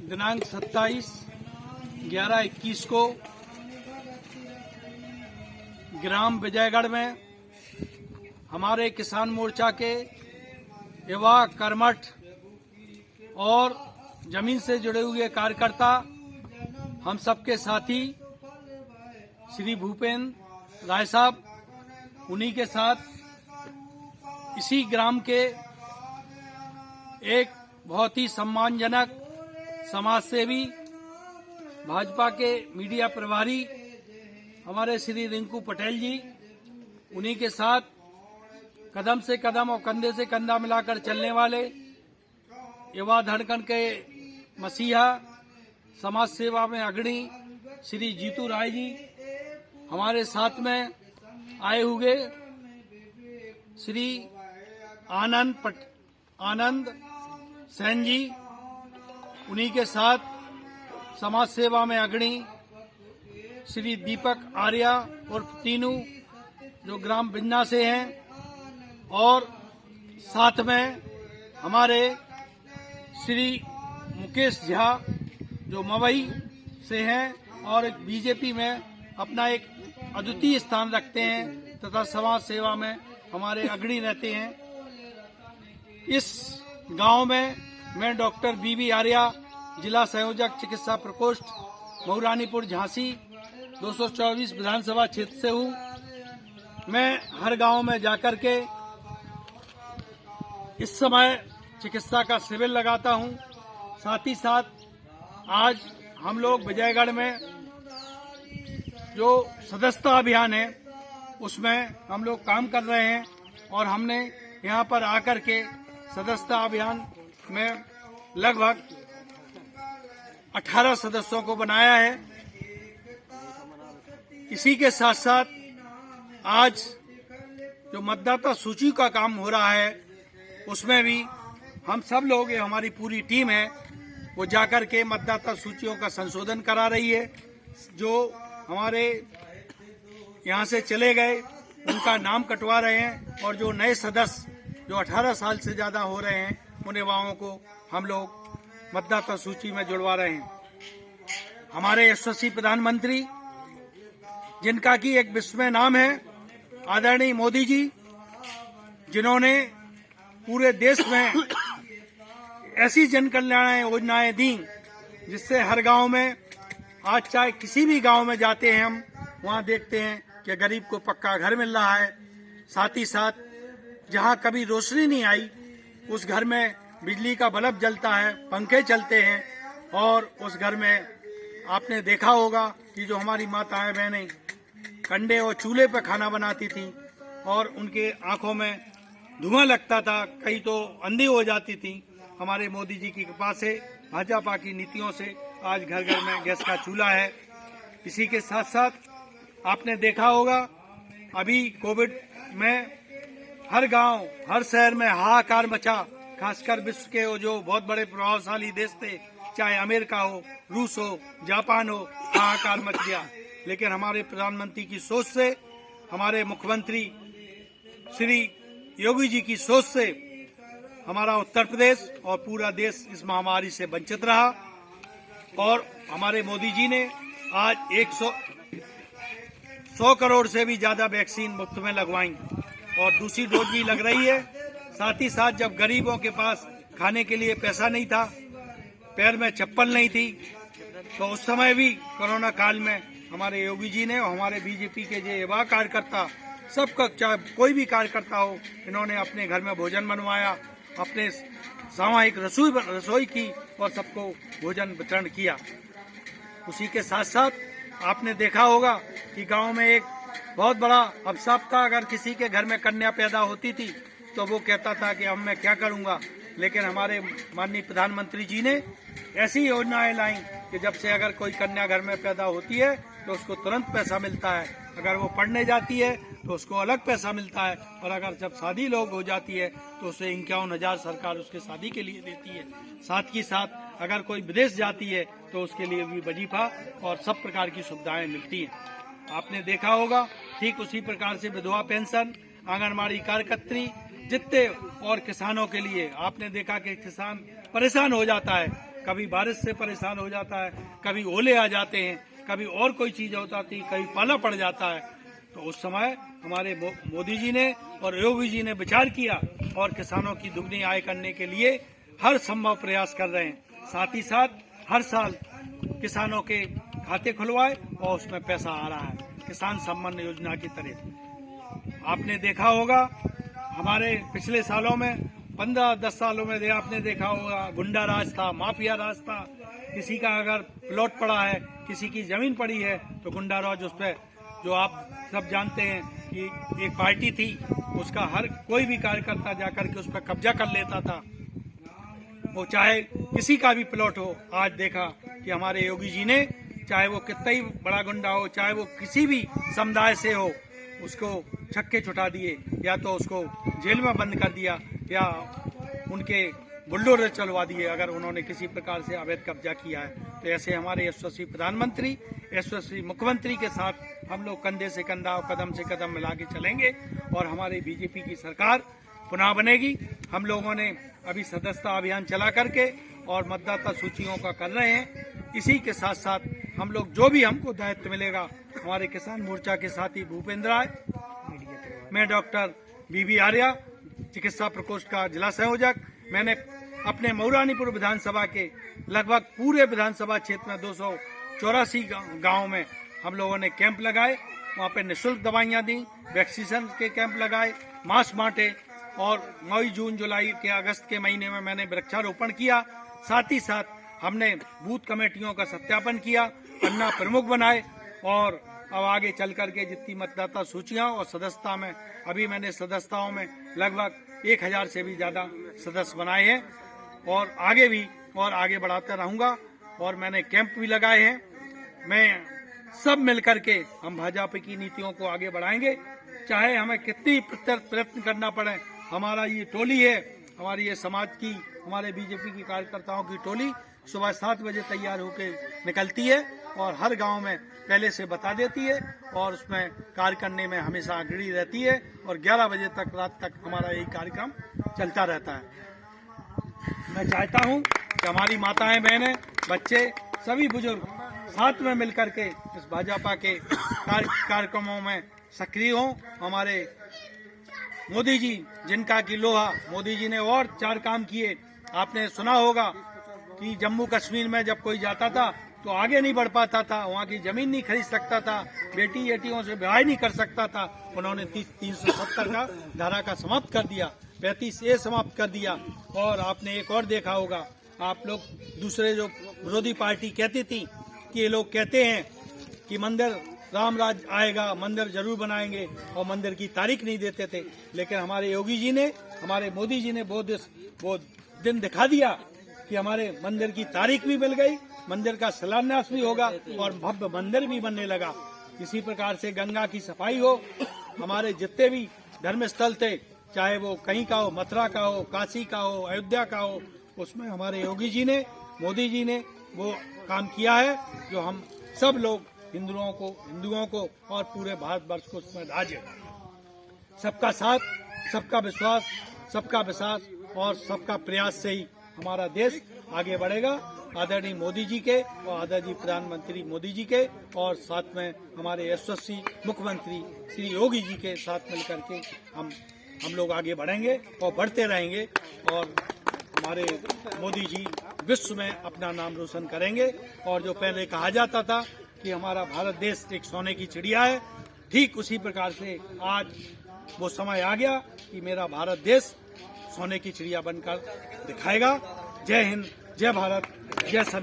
दिनांक 27/11/21 को ग्राम विजयगढ़ में हमारे किसान मोर्चा के युवा कर्मठ और जमीन से जुड़े हुए कार्यकर्ता, हम सबके साथी श्री भूपेंद्र राय साहब, उन्हीं के साथ इसी ग्राम के एक बहुत ही सम्मानजनक समाजसेवी, भाजपा के मीडिया प्रभारी हमारे श्री रिंकू पटेल जी, उन्हीं के साथ कदम से कदम और कंधे से कंधा मिलाकर चलने वाले युवा धड़कन के मसीहा, समाज सेवा में अग्रणी श्री जीतू राय जी, हमारे साथ में आए हुए श्री आनंद सेन जी, उन्हीं के साथ समाज सेवा में अग्रणी श्री दीपक आर्या और तीनू जो ग्राम बिन्ना से हैं, और साथ में हमारे श्री मुकेश झा जो मवई से हैं और एक बीजेपी में अपना एक अद्वितीय स्थान रखते हैं तथा समाज सेवा में हमारे अग्रणी रहते हैं। इस गांव में मैं डॉक्टर बीबी आर्या, जिला संयोजक चिकित्सा प्रकोष्ठ मऊरानीपुर झांसी 224 विधानसभा क्षेत्र से हूँ। मैं हर गांव में जाकर के इस समय चिकित्सा का शिविर लगाता हूँ। साथ ही साथ आज हम लोग विजयगढ़ में जो सदस्यता अभियान है उसमें हम लोग काम कर रहे हैं और हमने यहाँ पर आकर के सदस्यता अभियान में लगभग 18 सदस्यों को बनाया है। इसी के साथ साथ आज जो मतदाता सूची का काम हो रहा है उसमें भी हम सब लोग, हमारी पूरी टीम है, वो जाकर के मतदाता सूचियों का संशोधन करा रही है। जो हमारे यहाँ से चले गए उनका नाम कटवा रहे हैं और जो नए सदस्य जो 18 साल से ज्यादा हो रहे हैं उन युवाओं को हम लोग मतदाता सूची में जुड़वा रहे हैं। हमारे यशस्वी प्रधानमंत्री, जिनका की एक विस्मय नाम है, आदरणीय मोदी जी, जिन्होंने पूरे देश में ऐसी जन कल्याण योजनाएं दी जिससे हर गांव में, आज चाहे किसी भी गांव में जाते हैं हम, वहां देखते हैं कि गरीब को पक्का घर मिल रहा है। साथ ही साथ जहां कभी रोशनी नहीं आई उस घर में बिजली का बल्ब जलता है, पंखे चलते हैं, और उस घर में आपने देखा होगा कि जो हमारी माताएं बहनें कंडे और चूल्हे पर खाना बनाती थी और उनके आंखों में धुआं लगता था, कई तो अंधी हो जाती थी। हमारे मोदी जी की कृपा से, भाजपा की नीतियों से आज घर घर में गैस का चूल्हा है। इसी के साथ साथ आपने देखा होगा अभी कोविड में हर गांव, हर शहर में हाहाकार मचा, खासकर विश्व के जो बहुत बड़े प्रभावशाली देश थे, चाहे अमेरिका हो, रूस हो, जापान हो, हाहाकार मच गया। लेकिन हमारे प्रधानमंत्री की सोच से, हमारे मुख्यमंत्री श्री योगी जी की सोच से हमारा उत्तर प्रदेश और पूरा देश इस महामारी से वंचित रहा और हमारे मोदी जी ने आज 100 करोड़ से भी ज्यादा वैक्सीन मुफ्त में लगवाई और दूसरी डोज भी लग रही है। साथ ही साथ जब गरीबों के पास खाने के लिए पैसा नहीं था, पैर में चप्पल नहीं थी, तो उस समय भी कोरोना काल में हमारे योगी जी ने और हमारे बीजेपी के जो युवा कार्यकर्ता, सबका, चाहे कोई भी कार्यकर्ता हो, इन्होंने अपने घर में भोजन बनवाया, अपने सामूहिक रसोई की और सबको भोजन वितरण किया। उसी के साथ साथ आपने देखा होगा कि गांव में एक बहुत बड़ा अभिशाप था, अगर किसी के घर में कन्या पैदा होती थी तो वो कहता था कि अब मैं क्या करूंगा। लेकिन हमारे माननीय प्रधानमंत्री जी ने ऐसी योजनाएं लाई कि जब से अगर कोई कन्या घर में पैदा होती है तो उसको तुरंत पैसा मिलता है, अगर वो पढ़ने जाती है तो उसको अलग पैसा मिलता है, और अगर जब शादी लोग हो जाती है तो उसे 51,000 सरकार उसके शादी के लिए देती है। साथ ही साथ अगर कोई विदेश जाती है तो उसके लिए भी वजीफा और सब प्रकार की सुविधाएं मिलती हैं। आपने देखा होगा ठीक उसी प्रकार से विधवा पेंशन, आंगनबाड़ी कार्यकर्त्री, जितने और किसानों के लिए आपने देखा कि किसान परेशान हो जाता है, कभी बारिश से परेशान हो जाता है, कभी ओले आ जाते हैं, कभी और कोई चीज हो जाती है, कभी पाला पड़ जाता है। तो उस समय हमारे मोदी जी ने और योगी जी ने विचार किया और किसानों की दुगनी आय करने के लिए हर संभव प्रयास कर रहे हैं। साथ ही साथ हर साल किसानों के खाते खुलवाए और उसमें पैसा आ रहा है, किसान सम्मान योजना की तरह। आपने देखा होगा हमारे पिछले सालों में 15-10 सालों में आपने देखा होगा गुंडा राज था, माफिया राज था। किसी का अगर प्लॉट पड़ा है, किसी की जमीन पड़ी है तो गुंडा राज उस पर, जो आप सब जानते हैं कि एक पार्टी थी, उसका हर कोई भी कार्यकर्ता जाकर के उस पर कब्जा कर लेता था। वो चाहे किसी का भी प्लॉट हो। आज देखा कि हमारे योगी जी ने, चाहे वो कितना ही बड़ा गुंडा हो, चाहे वो किसी भी समुदाय से हो, उसको छक्के छुटा दिए, या तो उसको जेल में बंद कर दिया या उनके बुलडोजर चलवा दिए अगर उन्होंने किसी प्रकार से अवैध कब्जा किया है। तो ऐसे हमारे यशस्वी प्रधानमंत्री, यशस्वी मुख्यमंत्री के साथ हम लोग कंधे से कंधा और कदम से कदम मिला के चलेंगे और हमारी बीजेपी की सरकार पुनः बनेगी। हम लोगों ने अभी सदस्यता अभियान चला करके और मतदाता सूचियों का कर रहे हैं। इसी के साथ साथ हम लोग जो भी हमको दायित्व मिलेगा, हमारे किसान मोर्चा के साथी भूपेंद्र राय, मैं डॉक्टर बीबी आर्या, चिकित्सा प्रकोष्ठ का जिला संयोजक, मैंने अपने मऊरानीपुर विधानसभा के लगभग पूरे विधानसभा क्षेत्र में 284 गाँव में हम लोगों ने कैंप लगाए। वहाँ पे निःशुल्क दवाइयाँ दी, वैक्सीनेशन के कैंप लगाए, मास्क बांटे और मई, जून, जुलाई के अगस्त के महीने में मैंने वृक्षारोपण किया। साथ ही साथ हमने बूथ कमेटियों का सत्यापन किया, अन्ना प्रमुख बनाए और अब आगे चल करके जितनी मतदाता सूचियां और सदस्यता में, अभी मैंने सदस्यताओं में लगभग 1000 से भी ज्यादा सदस्य बनाए हैं और आगे भी और आगे बढ़ाता रहूंगा। और मैंने कैंप भी लगाए हैं। मैं सब मिलकर के हम भाजपा की नीतियों को आगे बढ़ाएंगे, चाहे हमें कितनी प्रयत्न करना पड़े। हमारा ये टोली है, हमारी ये समाज की, हमारे बीजेपी की कार्यकर्ताओं की टोली सुबह 7 बजे तैयार होकर निकलती है और हर गांव में पहले से बता देती है और उसमें कार्य करने में हमेशा अग्रणी रहती है और 11 बजे तक, रात तक हमारा यही कार्यक्रम चलता रहता है। मैं चाहता हूं कि हमारी माताएं, बहनें, बच्चे, सभी बुजुर्ग साथ में मिलकर के इस भाजपा के कार्यक्रमों में सक्रिय हों। हमारे मोदी जी, जिनका की लोहा, मोदी जी ने और 4 काम किए। आपने सुना होगा कि जम्मू कश्मीर में जब कोई जाता था तो आगे नहीं बढ़ पाता था, वहाँ की जमीन नहीं खरीद सकता था, बेटियों से विवाह नहीं कर सकता था। उन्होंने 370 का धारा का समाप्त कर दिया, 35A समाप्त कर दिया। और आपने एक और देखा होगा, आप लोग दूसरे जो विरोधी पार्टी कहती थी कि ये लोग कहते हैं कि मंदिर राम राज आएगा, मंदिर जरूर बनाएंगे और मंदिर की तारीख नहीं देते थे। लेकिन हमारे योगी जी ने, हमारे मोदी जी ने वो दिन दिखा दिया कि हमारे मंदिर की तारीख भी मिल गई, मंदिर का शिलान्यास भी होगा और भव्य मंदिर भी बनने लगा। इसी प्रकार से गंगा की सफाई हो, हमारे जितने भी धर्म स्थल थे, चाहे वो कहीं का हो, मथुरा का हो, काशी का हो, अयोध्या का हो, उसमें हमारे योगी जी ने, मोदी जी ने वो काम किया है जो हम सब लोग हिंदुओं को और पूरे भारतवर्ष को उसमें राज्य। सबका साथ, सबका विश्वास, सबका विश्वास और सबका प्रयास से ही हमारा देश आगे बढ़ेगा। आदरणीय मोदी जी के और आदरणीय प्रधानमंत्री मोदी जी के और साथ में हमारे यशस्वी मुख्यमंत्री श्री योगी जी के साथ मिलकर के हम लोग आगे बढ़ेंगे और बढ़ते रहेंगे और हमारे मोदी जी विश्व में अपना नाम रोशन करेंगे। और जो पहले कहा जाता था कि हमारा भारत देश एक सोने की चिड़िया है, ठीक उसी प्रकार से आज वो समय आ गया कि मेरा भारत देश सोने की चिड़िया बनकर दिखाएगा। जय हिंद, जय भारत, जय सभी।